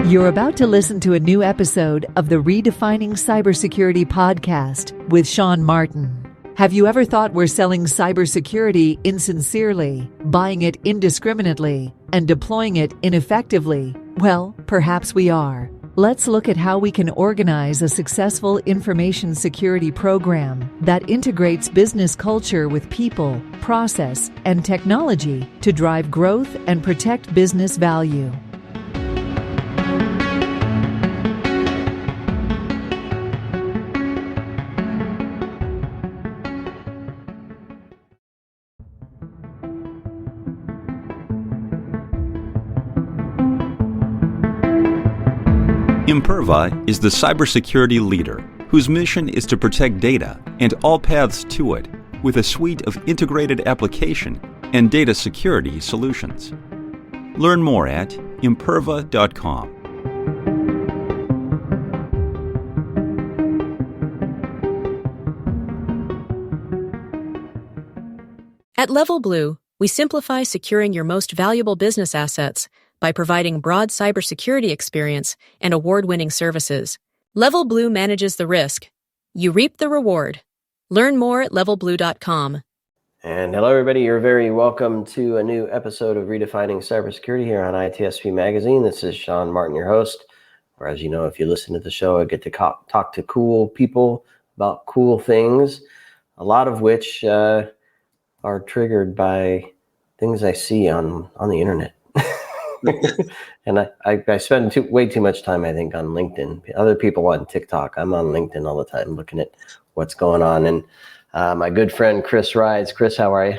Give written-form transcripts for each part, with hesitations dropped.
You're about to listen to a new episode of the Redefining CyberSecurity podcast with Sean Martin. Have you ever thought we're selling cybersecurity insincerely, buying it indiscriminately, and deploying it ineffectively? Well, perhaps we are. Let's look at how we can organize a successful information security program that integrates business culture with people, process, and technology to drive growth and protect business value. Imperva is the cybersecurity leader whose mission is to protect data and all paths to it with a suite of integrated application and data security solutions. Learn more at imperva.com. At Level Blue, we simplify securing your most valuable business assets by providing broad cybersecurity experience and award-winning services. Level Blue manages the risk. You reap the reward. Learn more at levelblue.com. And hello, everybody. You're very welcome to a new episode of Redefining CyberSecurity here on ITSPmagazine. This is Sean Martin, your host. Or as you know, if you listen to the show, I get to talk to cool people about cool things, a lot of which are triggered by things I see on the internet. And I spend way too much time, I think, on LinkedIn. Other people on TikTok. I'm on LinkedIn all the time looking at what's going on. And my good friend, Chris Rides. Chris, how are you?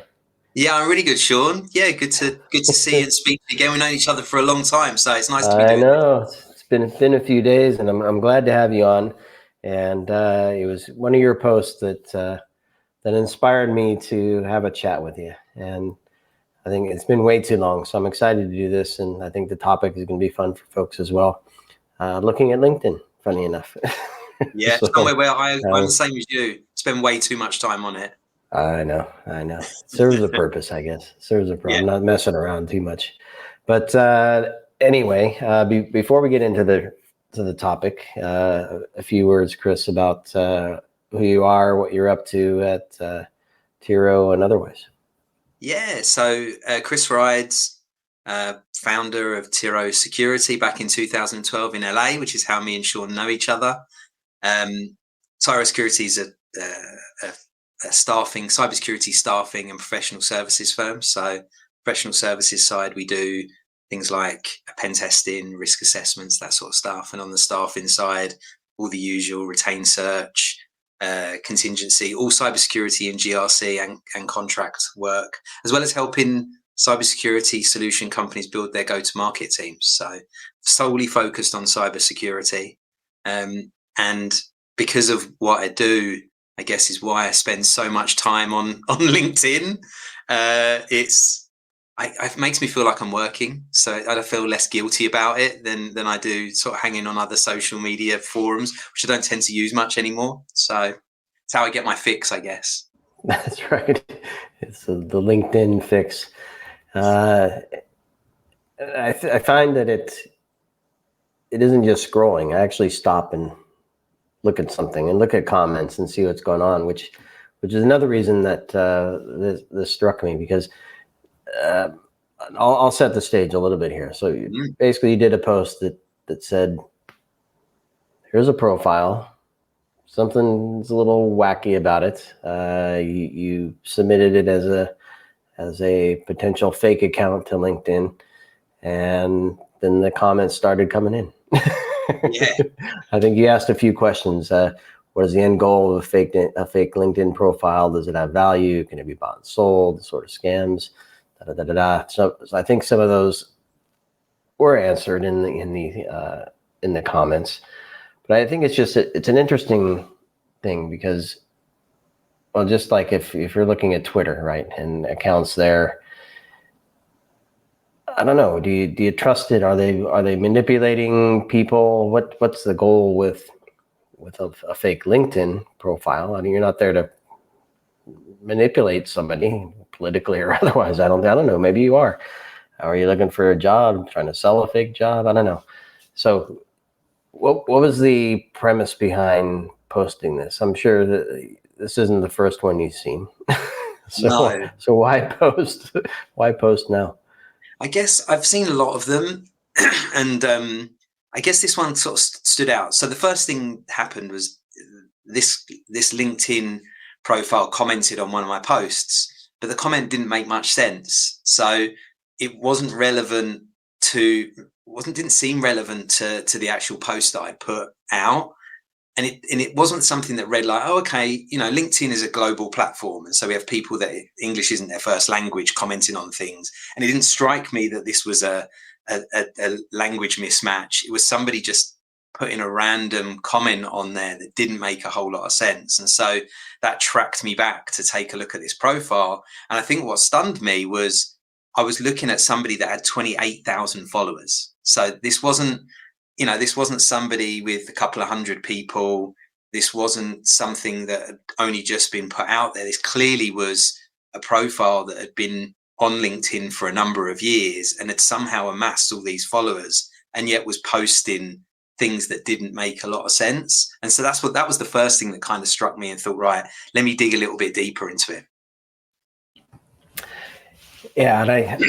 Yeah, I'm really good, Sean. Yeah, good to see and speak again. We've known each other for a long time, so it's nice to be doing it. I know. It's been a few days, and I'm glad to have you on. And it was one of your posts that inspired me to have a chat with you. And I think it's been way too long, so I'm excited to do this, and I think the topic is going to be fun for folks as well. Looking at LinkedIn, funny enough. Yeah, so, somewhere where I'm the same as you. Spend way too much time on it. I know. Serves a purpose, I guess. Serves a purpose. Yeah. I'm not messing around too much. But anyway, before we get into the topic, a few words, Chris, about who you are, what you're up to at Tiro, and otherwise. Yeah, so Chris Rides, founder of Thwart Security back in 2012 in LA, which is how me and Sean know each other. Thwart Security is a cybersecurity staffing and professional services firm. So professional services side, we do things like pen testing, risk assessments, that sort of stuff. And on the staffing side, all the usual retain search, contingency, all cybersecurity and GRC and contract work, as well as helping cybersecurity solution companies build their go-to-market teams. So solely focused on cybersecurity. And because of what I do, I guess is why I spend so much time on LinkedIn. It makes me feel like I'm working, so I feel less guilty about it than I do sort of hanging on other social media forums, which I don't tend to use much anymore. So it's how I get my fix, I guess. That's right. It's the LinkedIn fix. I find that it isn't just scrolling. I actually stop and look at something and look at comments and see what's going on, which is another reason that this struck me, because I'll set the stage a little bit here. So basically you did a post that said, here's a profile, something's a little wacky about it. You submitted it as a potential fake account to LinkedIn, and then the comments started coming in. Yeah. I think you asked a few questions. What is the end goal of a fake LinkedIn profile? Does it have value? Can it be bought and sold? Sort of scams. So I think some of those were answered in the comments, but I think it's an interesting thing because, well, just like if you're looking at Twitter, right, and accounts there, I don't know. Do you trust it? Are they manipulating people? What's the goal with a fake LinkedIn profile? I mean, you're not there to manipulate somebody politically or otherwise. I don't know. Maybe you are. Are you looking for a job, trying to sell a fake job? I don't know. So what was the premise behind posting this? I'm sure that this isn't the first one you've seen. No. So why post? Why post now? I guess I've seen a lot of them, and I guess this one sort of stood out. So the first thing happened was this LinkedIn profile commented on one of my posts, but the comment didn't make much sense. So it wasn't relevant didn't seem relevant to the actual post that I put out. And it wasn't something that read like, oh, okay, LinkedIn is a global platform. And so we have people that English isn't their first language commenting on things. And it didn't strike me that this was a language mismatch. It was somebody just putting a random comment on there that didn't make a whole lot of sense. And so that tracked me back to take a look at this profile. And I think what stunned me was I was looking at somebody that had 28,000 followers. So this wasn't somebody with a couple of hundred people. This wasn't something that had only just been put out there. This clearly was a profile that had been on LinkedIn for a number of years and had somehow amassed all these followers, and yet was posting things that didn't make a lot of sense. And so that was the first thing that kind of struck me and thought, right, let me dig a little bit deeper into it. Yeah, and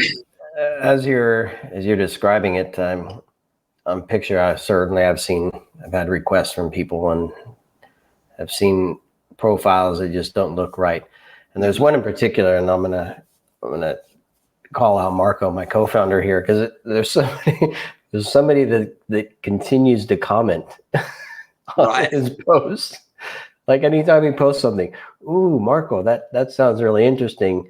as you're describing it, I'm picture. I've had requests from people, and I've seen profiles that just don't look right. And there's one in particular, and I'm gonna call out Marco, my co-founder here, because there's somebody that continues to comment on his posts. Like anytime he posts something, ooh, Marco, that sounds really interesting.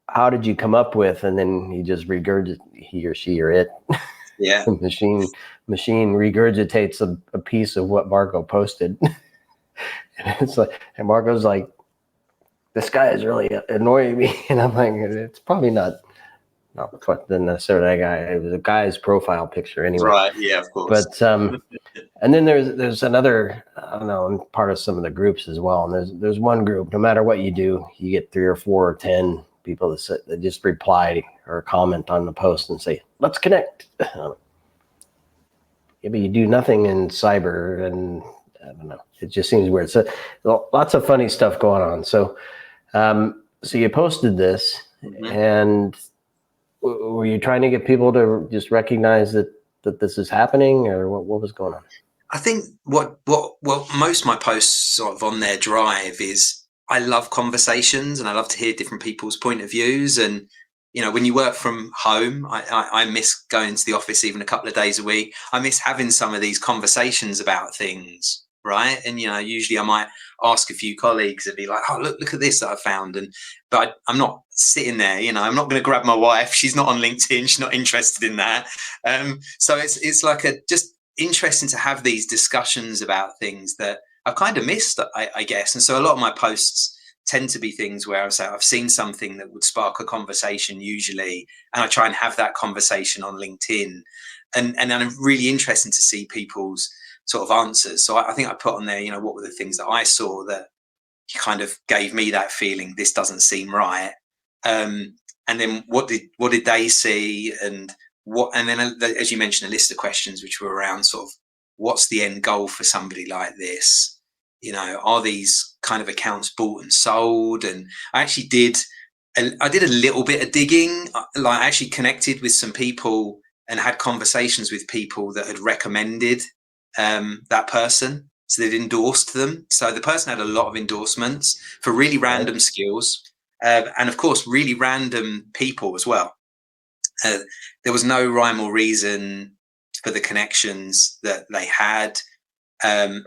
How did you come up with? And then he just he or she or it. Yeah. machine regurgitates a piece of what Marco posted. And it's like, and Marco's like, this guy is really annoying me. And I'm like, it's probably not necessarily that guy. It was a guy's profile picture anyway. Right. Yeah, of course. But and then there's another, I don't know, I'm part of some of the groups as well. And there's one group, no matter what you do, you get 3 or 4 or 10 people that just reply or comment on the post and say, let's connect. Yeah, but you do nothing in cyber, and I don't know. It just seems weird. So lots of funny stuff going on. So you posted this, and were you trying to get people to just recognize that this is happening, or what was going on? I think what most of my posts sort of on their drive is I love conversations and I love to hear different people's point of views. And, when you work from home, I miss going to the office even a couple of days a week. I miss having some of these conversations about things, right? And, usually I might ask a few colleagues and be like, oh, look at this that I found. But I'm not sitting there, I'm not going to grab my wife. She's not on LinkedIn. She's not interested in that. So it's like just interesting to have these discussions about things that I've kind of missed, I guess. And so a lot of my posts tend to be things where I've seen something that would spark a conversation usually, and I try and have that conversation on LinkedIn. And I'm really interested to see people's sort of answers. So I think I put on there, what were the things that I saw that kind of gave me that feeling, this doesn't seem right. And then what did they see, and then as you mentioned, a list of questions which were around sort of what's the end goal for somebody like this? Are these kind of accounts bought and sold? And I actually did a little bit of digging. I actually connected with some people and had conversations with people that had recommended that person. So they'd endorsed them. So the person had a lot of endorsements for really random skills, and of course, really random people as well. There was no rhyme or reason for the connections that they had.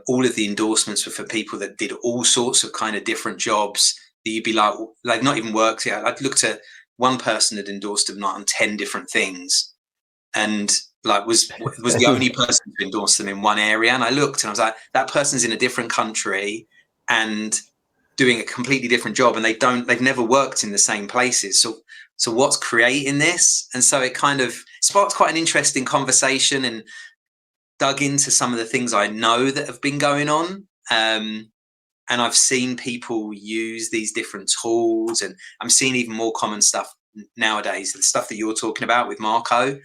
All of the endorsements were for people that did all sorts of kind of different jobs that you'd be like not even worked yet. I'd looked at one person that endorsed them on 10 different things, and was the only person to endorse them in one area. And I looked and I was like, that person's in a different country and doing a completely different job, and they've never worked in the same places. So what's creating this? And so it kind of sparked quite an interesting conversation and dug into some of the things I know that have been going on. And I've seen people use these different tools, and I'm seeing even more common stuff nowadays, the stuff that you're talking about with Marco.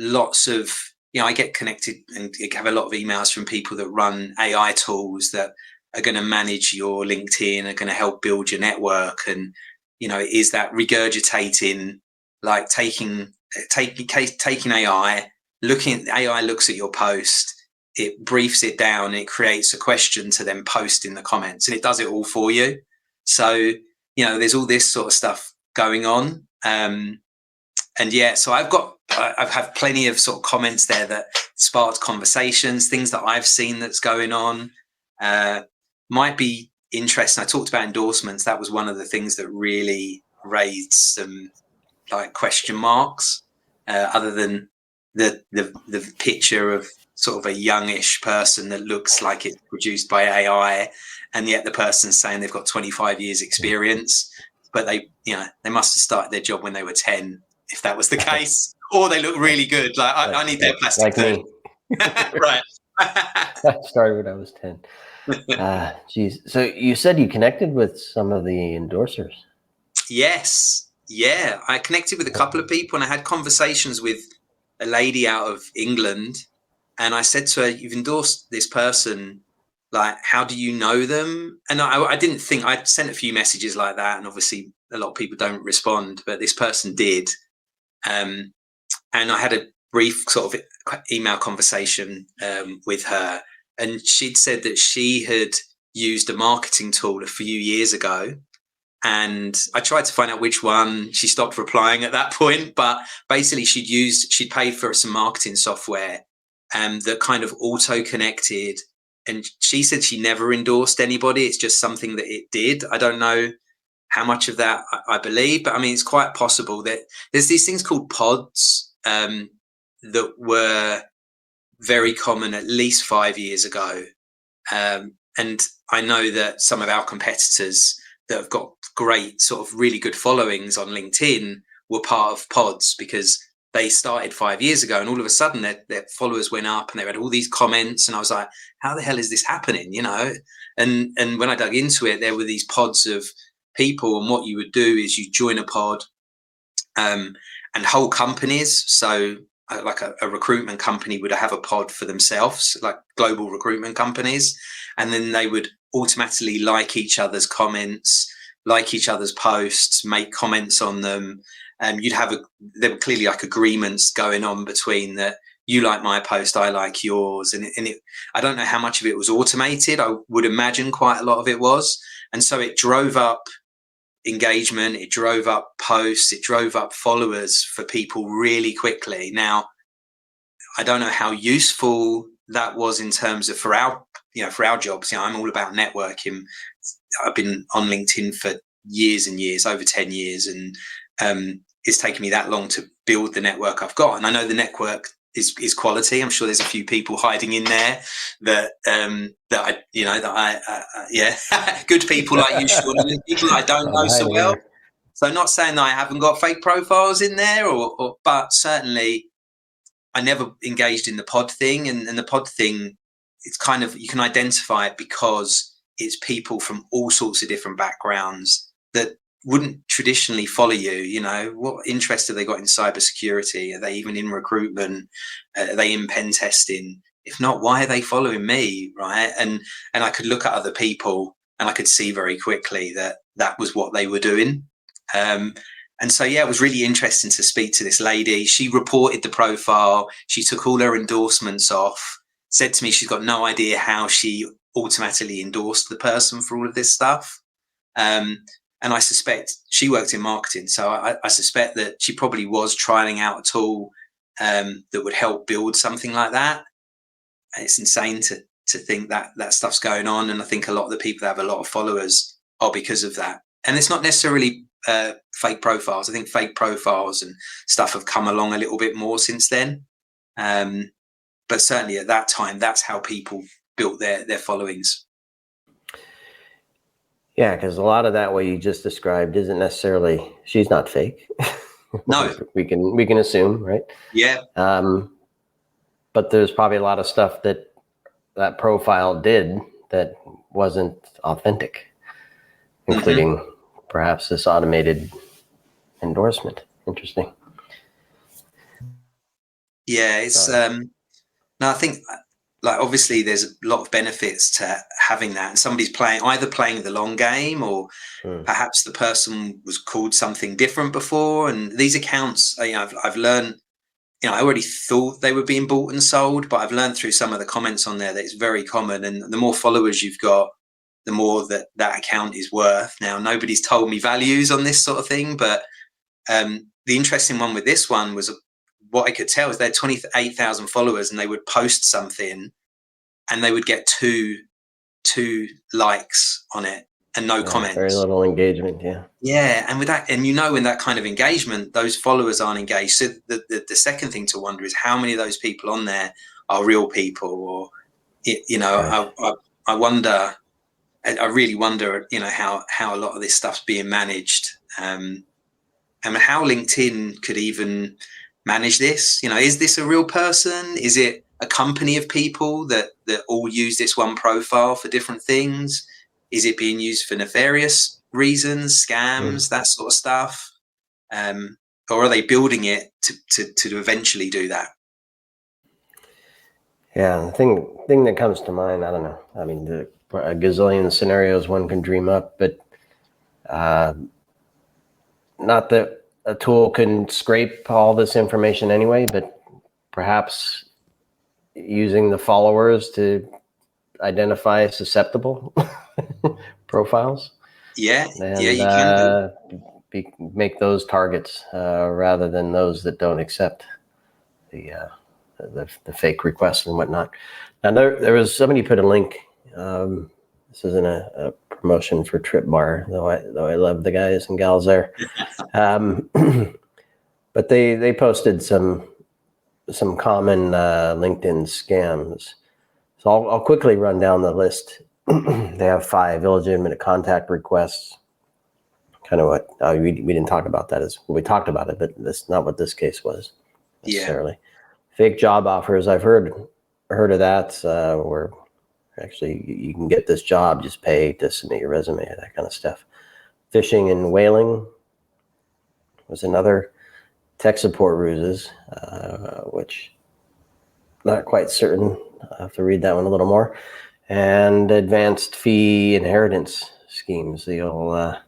Lots of I get connected and have a lot of emails from people that run AI tools that are going to manage your LinkedIn, are going to help build your network. And, is that regurgitating, like taking AI, AI looks at your post, it briefs it down, it creates a question to then post in the comments, and it does it all for you. So, there's all this sort of stuff going on. So I've had plenty of sort of comments there that sparked conversations, things that I've seen that's going on. Might be interesting. I talked about endorsements. That was one of the things that really raised some like question marks, other than the picture of sort of a youngish person that looks like it's produced by AI, and yet the person's saying they've got 25 years experience, but they must have started their job when they were 10, if that was the case, or they look really good. Like I need their plastic like me. Right. I started when I was 10. Geez. So you said you connected with some of the endorsers. Yes. Yeah. I connected with a couple of people, and I had conversations with a lady out of England, and I said to her, "You've endorsed this person. Like, how do you know them?" And I didn't think, I'd sent a few messages like that, and obviously a lot of people don't respond, but this person did. And I had a brief sort of email conversation with her, and she'd said that she had used a marketing tool a few years ago, and I tried to find out which one. She stopped replying at that point, but basically she'd paid for some marketing software that kind of auto connected, and she said she never endorsed anybody. It's just something that it did. I don't know how much of that I believe, but I mean, it's quite possible that there's these things called pods that were very common at least 5 years ago. And I know that some of our competitors that have got great sort of really good followings on LinkedIn were part of pods, because they started 5 years ago, and all of a sudden their followers went up and they had all these comments, and I was like, how the hell is this happening? And when I dug into it, there were these pods of people, and what you would do is you join a pod, and whole companies. So like a recruitment company would have a pod for themselves, like global recruitment companies, and then they would automatically like each other's comments, like each other's posts, make comments on them. And there were clearly like agreements going on between that. You like my post, I like yours. And I don't know how much of it was automated. I would imagine quite a lot of it was. And so it drove up engagement, it drove up posts, it drove up followers for people really quickly. Now, I don't know how useful that was in terms of for our jobs. I'm all about networking. I've been on LinkedIn for years and years, over 10 years, and it's taken me that long to build the network I've got. And I know the network is quality. I'm sure there's a few people hiding in there that good people like you, Sean, and people I don't know so well. So not saying that I haven't got fake profiles in there, but certainly I never engaged in the pod thing. And the pod thing, it's kind of, you can identify it because it's people from all sorts of different backgrounds that wouldn't traditionally follow you. What interest have they got in cybersecurity? Are they even in recruitment? Are they in pen testing? If not, why are they following me? Right. And I could look at other people and I could see very quickly that was what they were doing. And so, yeah, it was really interesting to speak to this lady. She reported the profile. She took all her endorsements off, said to me she's got no idea how she automatically endorsed the person for all of this stuff. And I suspect she worked in marketing. So I suspect that she probably was trialing out a tool that would help build something like that. And it's insane to think that stuff's going on. And I think a lot of the people that have a lot of followers are because of that. And it's not necessarily fake profiles. I think fake profiles and stuff have come along a little bit more since then. But certainly at that time, that's how people built their followings. Yeah, because a lot of that, what you just described, isn't necessarily, she's not fake. No. we can assume, right? Yeah. But there's probably a lot of stuff that profile did that wasn't authentic, including perhaps this automated endorsement. Interesting. Yeah, it's No, I think like obviously there's a lot of benefits to having that, and somebody's either playing the long game, or perhaps the person was called something different before. And these accounts, I've learned, I already thought they were being bought and sold, but I've learned through some of the comments on there that it's very common. And the more followers you've got, the more that account is worth. Now, nobody's told me values on this sort of thing, but the interesting one with this one was what I could tell is they had 28,000 followers, and they would post something and they would get two likes on it and no comments. Very little engagement. Yeah. And with that, and in that kind of engagement, those followers aren't engaged. So the second thing to wonder is how many of those people on there are real people, or, I wonder, I really wonder, how a lot of this stuff's being managed. And how LinkedIn could even manage this. Is this a real person? Is it a company of people that all use this one profile for different things? Is it being used for nefarious reasons, scams, that sort of stuff? Or are they building it to eventually do that? Yeah, the thing that comes to mind, I don't know. I mean, a gazillion scenarios one can dream up, but not that a tool can scrape all this information anyway, but perhaps using the followers to identify susceptible profiles. Yeah, and, you can make those targets rather than those that don't accept the fake requests and whatnot. Now there was somebody put a link. This isn't a promotion for Trip Bar, though I love the guys and gals there. But they posted some common LinkedIn scams. So I'll quickly run down the list. They have 5 illegitimate contact requests. Kind of what we didn't talk about that. We talked about it, but that's not what this case was necessarily. Yeah. Fake job offers. I've heard of that, where actually you can get this job, just pay to submit your resume, that kind of stuff. Phishing and whaling was another. Tech support ruses, which not quite certain. I'll have to read that one a little more. And advanced fee inheritance schemes. I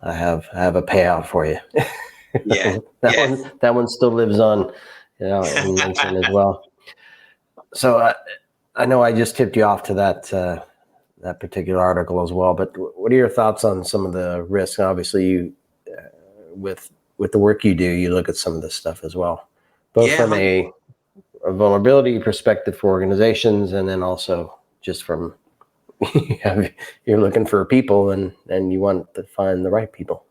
have a payout for you. Yeah. That one still lives on, in LinkedIn as well. So I know I just tipped you off to that particular article as well. But what are your thoughts on some of the risks? Obviously, you with the work you do, you look at some of this stuff as well, both from a vulnerability perspective for organizations, and then also just from you're looking for people and you want to find the right people.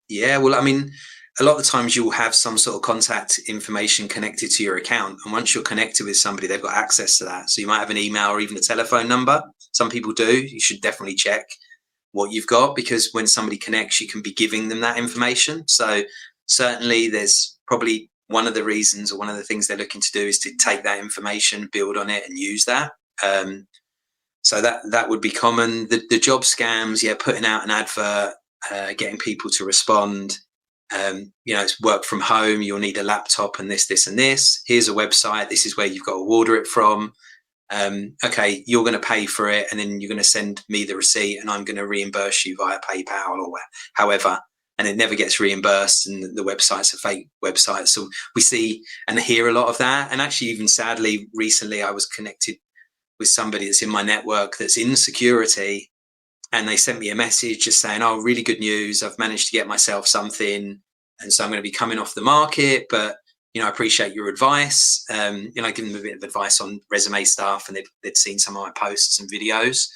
Yeah, well, I mean, a lot of the times you will have some sort of contact information connected to your account, and once you're connected with somebody, they've got access to that. So you might have an email or even a telephone number. Some people do. You should definitely check what you've got, because when somebody connects, you can be giving them that information. So certainly there's probably one of the reasons, or one of the things they're looking to do, is to take that information, build on it, and use that. So that would be common. The job scams, putting out an advert, getting people to respond. It's work from home. You'll need a laptop and this, and this. Here's a website. This is where you've got to order it from. Okay, you're going to pay for it, and then you're going to send me the receipt, and I'm going to reimburse you via PayPal or however. And it never gets reimbursed, and the website's a fake website. So we see and hear a lot of that. And actually, even sadly, recently I was connected with somebody that's in my network that's in security, and they sent me a message just saying, "Oh, really good news. I've managed to get myself something, and so I'm going to be coming off the market, but I appreciate your advice." I give them a bit of advice on resume stuff, and they'd seen some of my posts and videos.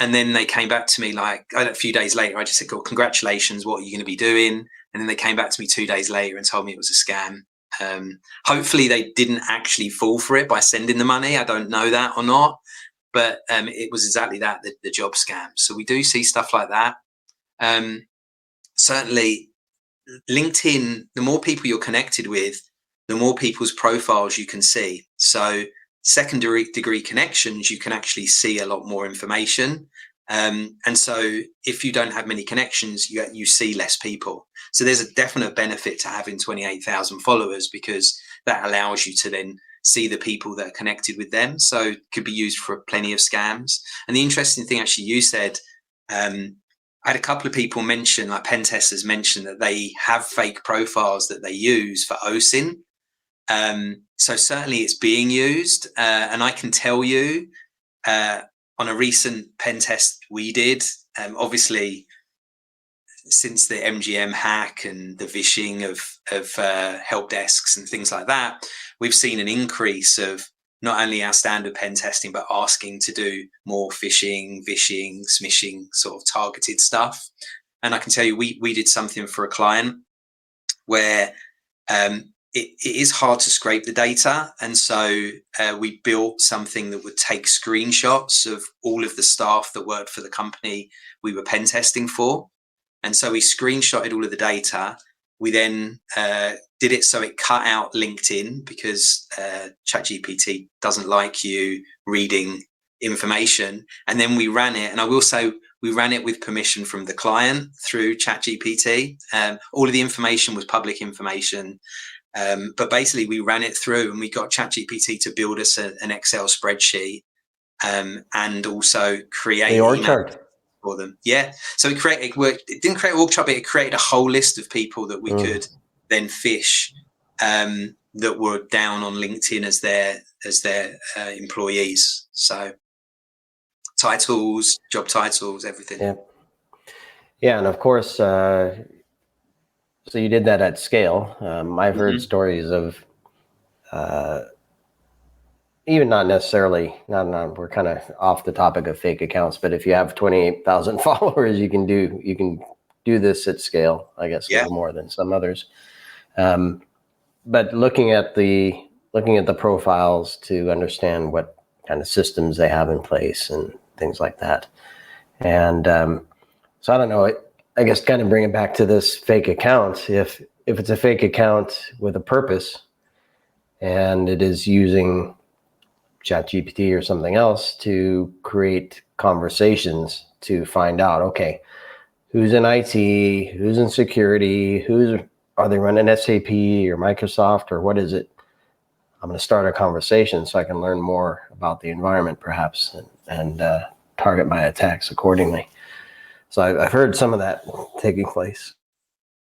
And then they came back to me like a few days later. I just said, "Oh, congratulations. What are you going to be doing?" And then they came back to me 2 days later and told me it was a scam. Hopefully they didn't actually fall for it by sending the money. I don't know that or not, but it was exactly that, the job scam. So we do see stuff like that. Certainly LinkedIn, the more people you're connected with, the more people's profiles you can see. So secondary degree connections, you can actually see a lot more information. And so if you don't have many connections, you see less people. So there's a definite benefit to having 28,000 followers, because that allows you to then see the people that are connected with them. So it could be used for plenty of scams. And the interesting thing, actually, you said, I had a couple of people mention, like pen testers mention, that they have fake profiles that they use for OSINT. So certainly it's being used. And I can tell you, on a recent pen test we did, obviously, since the MGM hack and the vishing of help desks and things like that, we've seen an increase of not only our standard pen testing, but asking to do more phishing, vishing, smishing, sort of targeted stuff. And I can tell you, we did something for a client where it is hard to scrape the data. And so we built something that would take screenshots of all of the staff that worked for the company we were pen testing for. And so we screenshotted all of the data. We then did it so it cut out LinkedIn, because ChatGPT doesn't like you reading information. And then we ran it. And I will say, we ran it with permission from the client through ChatGPT. All of the information was public information. But basically, we ran it through and we got ChatGPT to build us an Excel spreadsheet, and also create the org chart for them. Yeah. So it didn't create an org chart, but it created a whole list of people that we could then fish, that were down on LinkedIn as their employees. So titles, job titles, everything. Yeah. Yeah. And of course, so you did that at scale. I've heard stories of, even not necessarily, we're kind of off the topic of fake accounts, but if you have 28,000 followers, you can do this at scale, I guess, a little more than some others. But looking at the profiles to understand what kind of systems they have in place and things like that. And so I don't know, I guess kind of bring it back to this fake account. If it's a fake account with a purpose and it is using ChatGPT or something else to create conversations to find out, okay, who's in IT, who's in security, are they running SAP or Microsoft, or what is it? I'm going to start a conversation so I can learn more about the environment, perhaps, and target my attacks accordingly. So I've heard some of that taking place.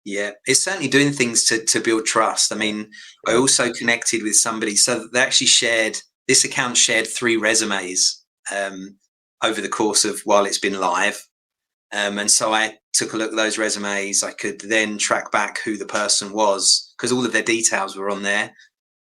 Yeah, it's certainly doing things to build trust. I mean, I also connected with somebody, so they actually this account shared 3 resumes over the course of while it's been live. And so I took a look at those resumes. I could then track back who the person was, because all of their details were on there.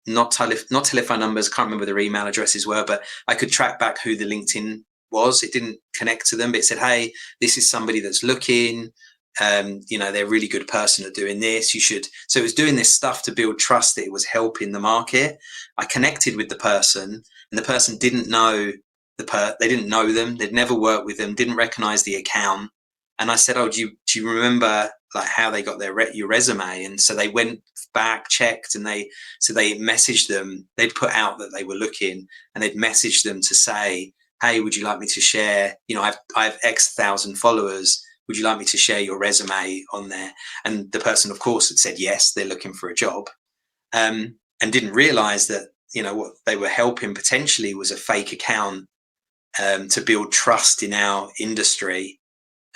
Not telephone numbers, can't remember their email addresses were, but I could track back who the LinkedIn was. It didn't connect to them, but it said, hey, this is somebody that's looking, they're a really good person at doing this. You should. So it was doing this stuff to build trust that it was helping the market. I connected with the person, and the person didn't know they didn't know them. They'd never worked with them, didn't recognize the account. And I said, oh, do you remember like how they got your resume? And so they went back, checked, and they messaged them. They'd put out that they were looking, and they'd messaged them to say, hey, would you like me to share, I have X thousand followers. Would you like me to share your resume on there? And the person, of course, had said, yes, they're looking for a job, and didn't realize that, what they were helping potentially was a fake account, to build trust in our industry.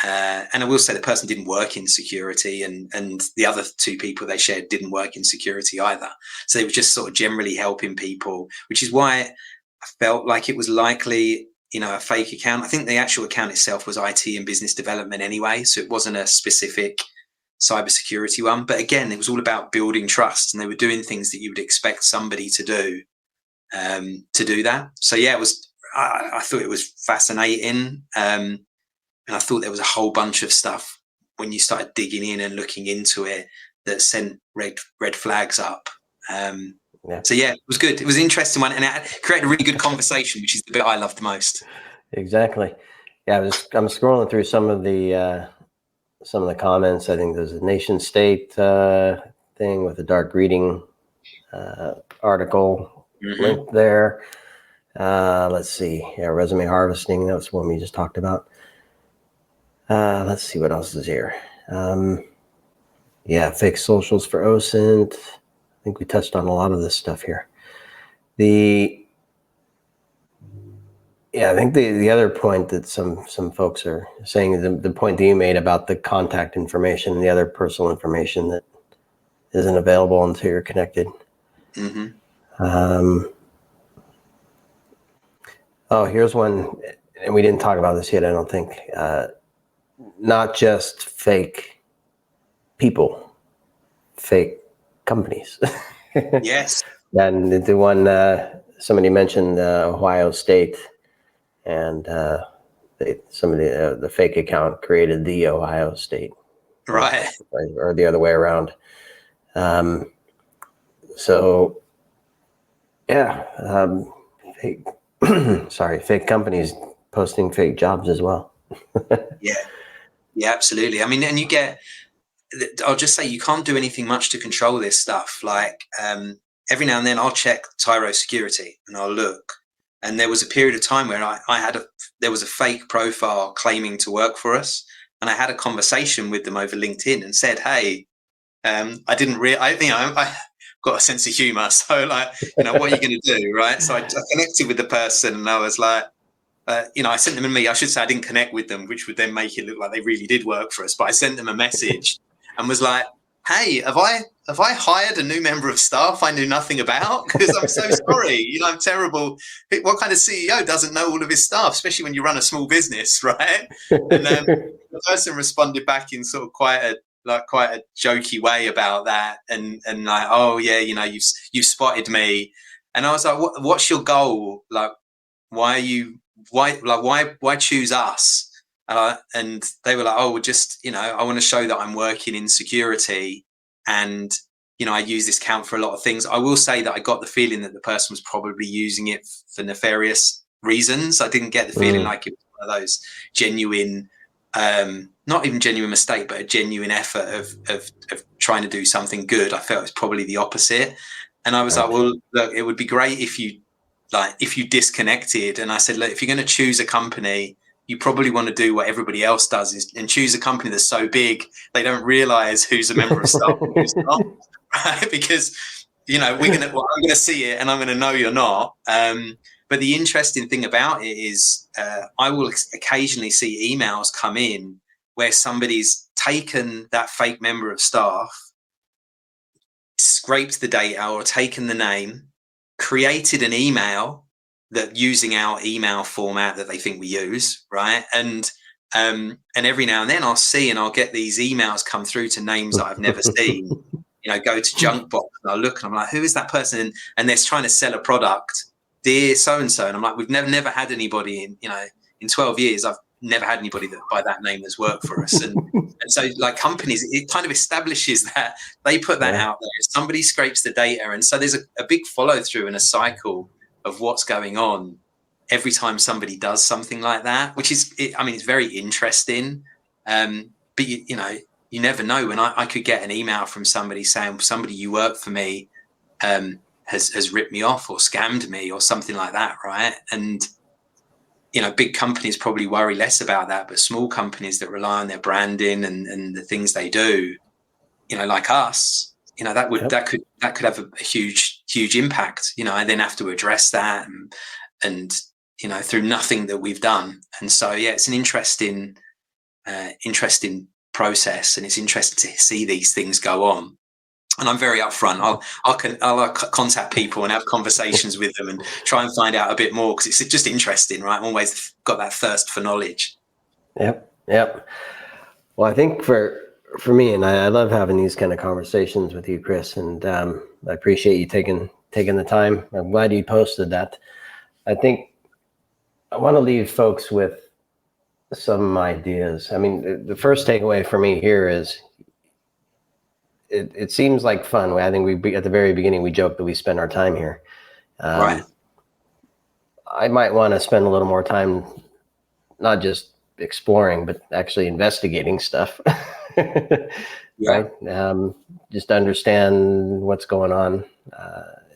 And I will say the person didn't work in security, and the other 2 people they shared didn't work in security either. So they were just sort of generally helping people, which is why I felt like it was likely, a fake account. I think the actual account itself was IT and business development anyway, so it wasn't a specific cybersecurity one. But again, it was all about building trust, and they were doing things that you would expect somebody to do that. So yeah, it was. I thought it was fascinating. And I thought there was a whole bunch of stuff when you started digging in and looking into it that sent red flags up. So yeah, it was good. It was an interesting one, and it created a really good conversation, which is the bit I loved most. Exactly. Yeah, I'm scrolling through some of the comments. I think there's a nation state thing with a dark reading article linked there. Let's see. Yeah, resume harvesting. That was one we just talked about. Let's see what else is here. Fake socials for OSINT. I think we touched on a lot of this stuff here. I think the other point that some folks are saying is the point that you made about the contact information and the other personal information that isn't available until you're connected. Mm-hmm. Here's one, and we didn't talk about this yet, I don't think. Not just fake people, fake companies. Yes. And the one somebody mentioned Ohio State, and the fake account created the Ohio State, Right. or the other way around. Fake, fake companies posting fake jobs as well. Yeah, absolutely. I mean, and I'll just say you can't do anything much to control this stuff. Like every now and then I'll check Tyro Security and I'll look. And there was a period of time where there was a fake profile claiming to work for us. And I had a conversation with them over LinkedIn and said, hey, I got a sense of humor. So like, what are you going to do? Right. So I connected with the person and I was like, I sent them I should say I didn't connect with them, which would then make it look like they really did work for us. But I sent them a message and was like, hey, have I hired a new member of staff I knew nothing about? Because I'm so sorry. I'm terrible. What kind of CEO doesn't know all of his staff, especially when you run a small business, right? And the person responded back in sort of quite a jokey way about that, and like, oh yeah, you've spotted me. And I was like, what's your goal? Like, why choose us? And they were like, oh, well, just, I want to show that I'm working in security, and, I use this account for a lot of things. I will say that I got the feeling that the person was probably using it for nefarious reasons. I didn't get the feeling like it was one of those genuine, not even genuine mistake, but a genuine effort of trying to do something good. I felt it was probably the opposite. And I was like, well, look, it would be great if you disconnected. And I said, look, if you're going to choose a company, you probably want to do what everybody else does and choose a company that's so big they don't realize who's a member of staff and who's not, right? Because I'm going to see it and I'm going to know you're not. But the interesting thing about it is I will occasionally see emails come in where somebody's taken that fake member of staff, scraped the data or taken the name, created an email that using our email format that they think we use, right? And every now and then I'll get these emails come through to names that I've never seen. Go to junk box and I'll look and I'm like, who is that person? And they're trying to sell a product, dear so and so. And I'm like, we've never had anybody in 12 years. I've never had anybody that by that name has worked for us. And so like companies, it kind of establishes that they put that out there. Somebody scrapes the data, and so there's a big follow through and a cycle of what's going on every time somebody does something like that, which is, it's very interesting. But you never know when I could get an email from somebody saying somebody you work for me has ripped me off or scammed me or something like that, right? And big companies probably worry less about that, but small companies that rely on their branding and the things they do, like us, that could have a huge impact, and then have to address that and through nothing that we've done. And so it's an interesting process, and it's interesting to see these things go on. And I'm very upfront. I'll contact people and have conversations with them and try and find out a bit more, because it's just interesting, right? I'm always got that thirst for knowledge. Yep. Well, I think for me, and I love having these kind of conversations with you, Chris, and I appreciate you taking the time. I'm glad you posted that. I think I want to leave folks with some ideas. I mean, the first takeaway for me here is it seems like fun. I think at the very beginning, we joked that we spend our time here. Right. I might want to spend a little more time, not just exploring, but actually investigating stuff. Right. Just understand what's going on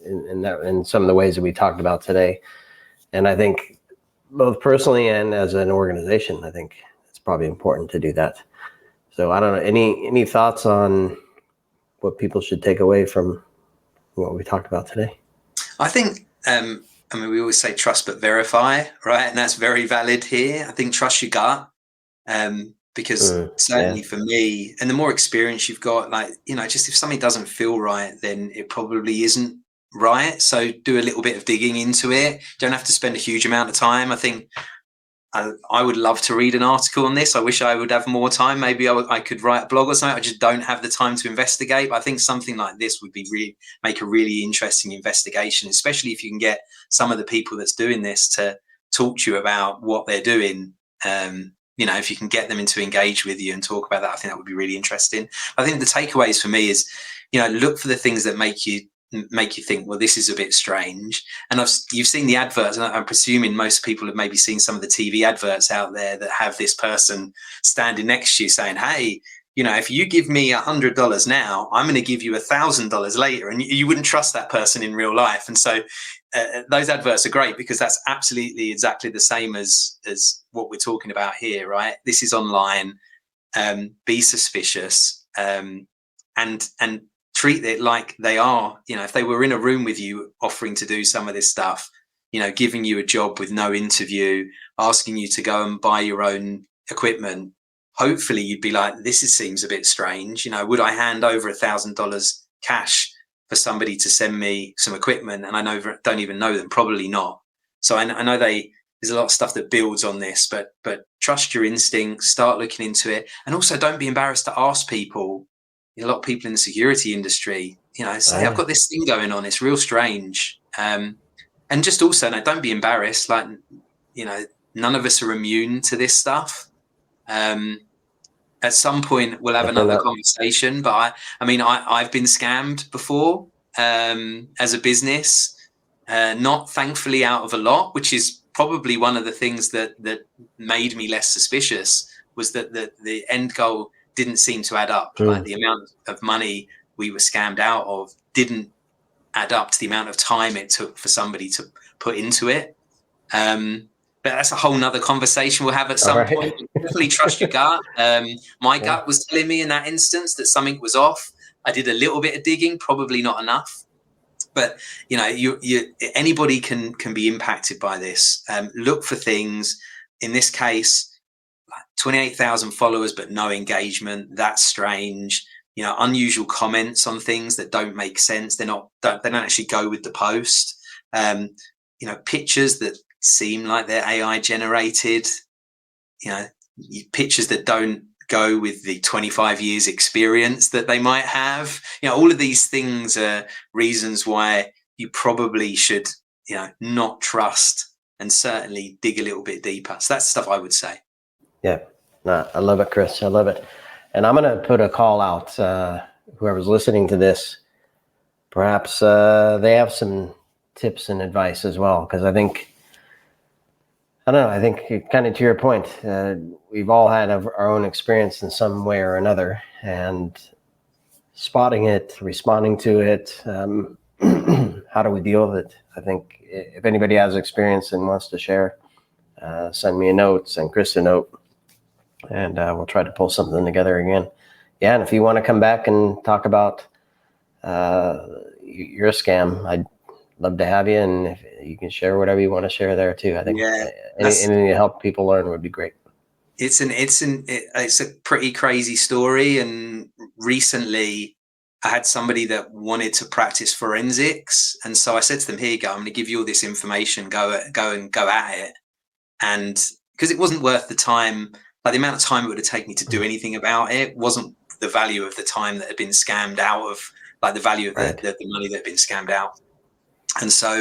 in some of the ways that we talked about today. And I think both personally and as an organization, I think it's probably important to do that. So I don't know, any thoughts on what people should take away from what we talked about today? I think I mean, we always say trust but verify, right? And that's very valid here. I think trust your gut, because certainly for me, and the more experience you've got, like, just if something doesn't feel right, then it probably isn't right. So do a little bit of digging into it. Don't have to spend a huge amount of time. I think I would love to read an article on this. I wish I would have more time. Maybe I could write a blog or something. I just don't have the time to investigate. But I think something like this would be make a really interesting investigation, especially if you can get some of the people that's doing this to talk to you about what they're doing. If you can get them to engage with you and talk about that, I think that would be really interesting. I think the takeaways for me is, look for the things that make you think, well, this is a bit strange. And you've seen the adverts, and I'm presuming most people have maybe seen some of the TV adverts out there that have this person standing next to you saying, hey, if you give me $100 now, I'm going to give you $1,000 later. And you wouldn't trust that person in real life. And so those adverts are great, because that's absolutely exactly the same as what we're talking about here, right? This is online. Be suspicious, and treat it like they are, if they were in a room with you offering to do some of this stuff, giving you a job with no interview, asking you to go and buy your own equipment, hopefully you'd be like, seems a bit strange. Would I hand over $1,000 cash for somebody to send me some equipment and I don't even know them? Probably not. So I know there's a lot of stuff that builds on this, but trust your instincts, start looking into it. And also don't be embarrassed to ask people. A lot of people in the security industry, say, I've got this thing going on. It's real strange. And just also, don't be embarrassed. Like, none of us are immune to this stuff. At some point, we'll have another conversation. But I've been scammed before as a business, not thankfully out of a lot, which is probably one of the things that made me less suspicious, was that the end goal didn't seem to add up. Like, the amount of money we were scammed out of didn't add up to the amount of time it took for somebody to put into it. But that's a whole nother conversation we'll have at some point. Definitely trust your gut. My gut was telling me in that instance that something was off. I did a little bit of digging, probably not enough. But anybody can be impacted by this. Look for things. In this case, 28,000 followers, but no engagement. That's strange. Unusual comments on things that don't make sense. They don't actually go with the post. Pictures that seem like they're AI generated. Pictures that don't go with the 25 years experience that they might have. All of these things are reasons why you probably should, not trust, and certainly dig a little bit deeper. So that's stuff I would say. Yeah, no, I love it, Chris. I love it. And I'm going to put a call out. Whoever's listening to this, perhaps they have some tips and advice as well. Because I think kind of to your point, we've all had our own experience in some way or another. And spotting it, responding to it, how do we deal with it? I think if anybody has experience and wants to share, send me a note, send Chris a note. And we'll try to pull something together again. Yeah, and if you want to come back and talk about your scam, I'd love to have you. And if you can share whatever you want to share there too. I think anything to help people learn would be great. It's a pretty crazy story. And recently, I had somebody that wanted to practice forensics, and so I said to them, "Here you go. I'm going to give you all this information. Go at it." And because it wasn't worth the time. Like, the amount of time it would have taken me to do anything about it wasn't the value of the time that had been scammed out of, like the value of the money that had been scammed out. And so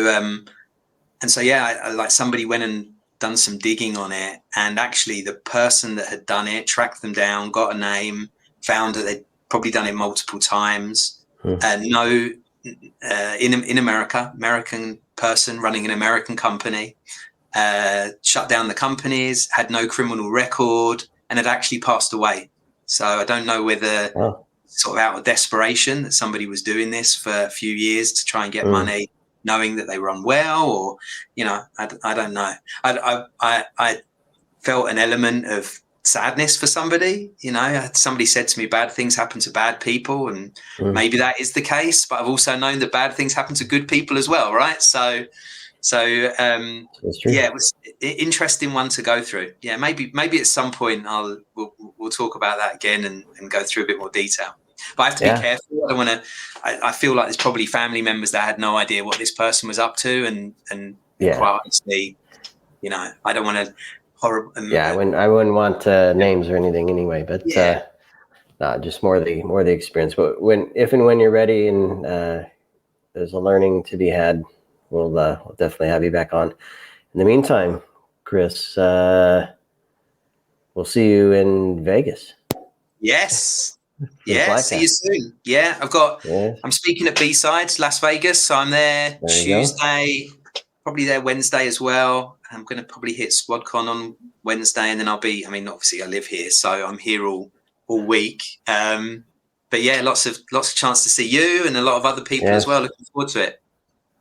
yeah, like somebody went and done some digging on it, and actually the person that had done it, tracked them down, got a name, found that they'd probably done it multiple times. In America, American person running an American company. Shut down the companies, had no criminal record, and had actually passed away. So I don't know whether sort of out of desperation that somebody was doing this for a few years to try and get money, knowing that they were unwell, or I don't know. I felt an element of sadness for somebody. Somebody said to me, bad things happen to bad people, and maybe that is the case, but I've also known that bad things happen to good people as well, right? So it was an interesting one to go through. Yeah, maybe at some point we'll talk about that again and go through a bit more detail. But I have to be careful. I don't want to. I feel like there's probably family members that had no idea what this person was up to, and quite honestly, I don't want to. I wouldn't want names or anything anyway, but just more the experience. But if and when you're ready and there's a learning to be had, we'll definitely have you back on. In the meantime, Chris, we'll see you in Vegas. Yes. Yeah, see you soon. Yeah, I'm speaking at B-Sides, Las Vegas, so I'm there Tuesday, probably there Wednesday as well. I'm going to probably hit SquadCon on Wednesday, and then obviously I live here, so I'm here all week. But yeah, lots of chance to see you and a lot of other people as well. Looking forward to it.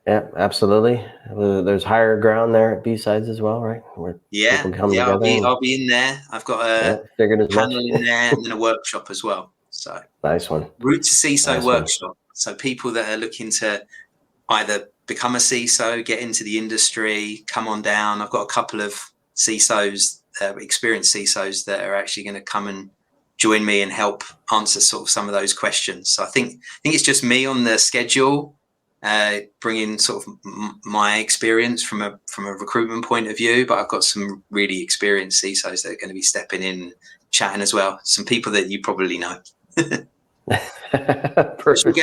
Yeah, absolutely. There's higher ground there at B-Sides as well, right? Where people come together. I'll be in there. I've got a panel in there and then a workshop as well. So nice one. Route to CISO workshop. So people that are looking to either become a CISO, get into the industry, come on down. I've got a couple of CISOs, experienced CISOs that are actually going to come and join me and help answer sort of some of those questions. So I think it's just me on the schedule, bringing sort of my experience from a recruitment point of view, but I've got some really experienced CISOs that are going to be stepping in, chatting as well. Some people that you probably know. Perfect.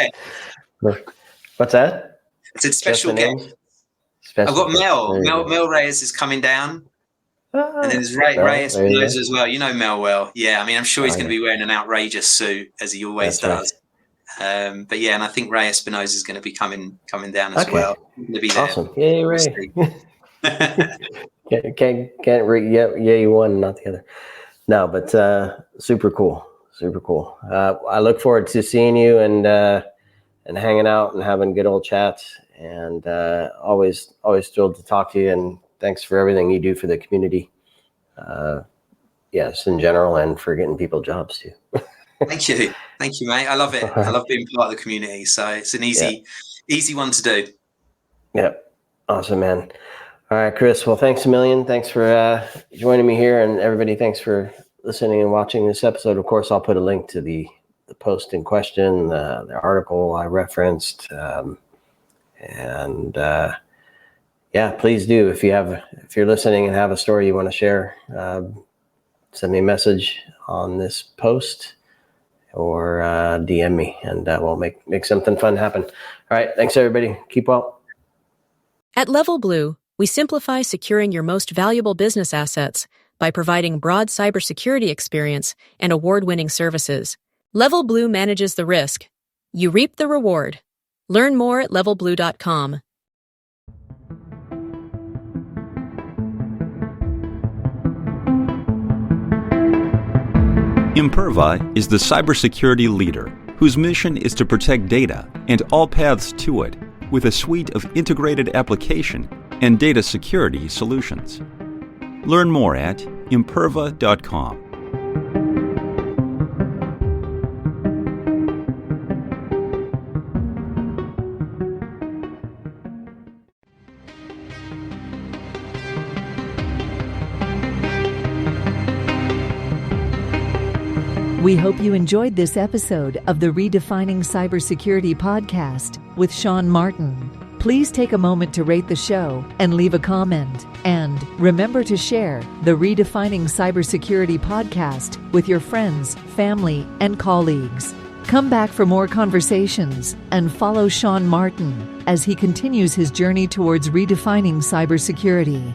What's that? It's a special guest. I've got Mel Reyes is coming down. And then there's Reyes Espinoza as well. You know Mel well. Yeah, I'm sure he's going to be wearing an outrageous suit, as he always does. Right. But yeah, and I think Reyes Espinoza is going to be coming down as well. Be there. Awesome. Yay, Ray. Yay, one, not the other. No, but super cool. Super cool. I look forward to seeing you and hanging out and having good old chats. And always thrilled to talk to you. And thanks for everything you do for the community. Yes, in general, and for getting people jobs too. Thank you, mate. I love it. I love being part of the community. So it's an easy one to do. Yep. Awesome, man. All right, Chris. Well, thanks a million. Thanks for joining me here, and everybody, thanks for listening and watching this episode. Of course, I'll put a link to the post in question, the article I referenced, please do. If you're listening and have a story you want to share, send me a message on this post or DM me, and we'll make something fun happen. All right, thanks everybody. Keep well. At Level Blue, we simplify securing your most valuable business assets by providing broad cybersecurity experience and award-winning services. Level Blue manages the risk. You reap the reward. Learn more at levelblue.com. Imperva is the cybersecurity leader whose mission is to protect data and all paths to it with a suite of integrated application and data security solutions. Learn more at imperva.com. We hope you enjoyed this episode of the Redefining CyberSecurity podcast with Sean Martin. Please take a moment to rate the show and leave a comment. And remember to share the Redefining CyberSecurity podcast with your friends, family, and colleagues. Come back for more conversations and follow Sean Martin as he continues his journey towards redefining cybersecurity.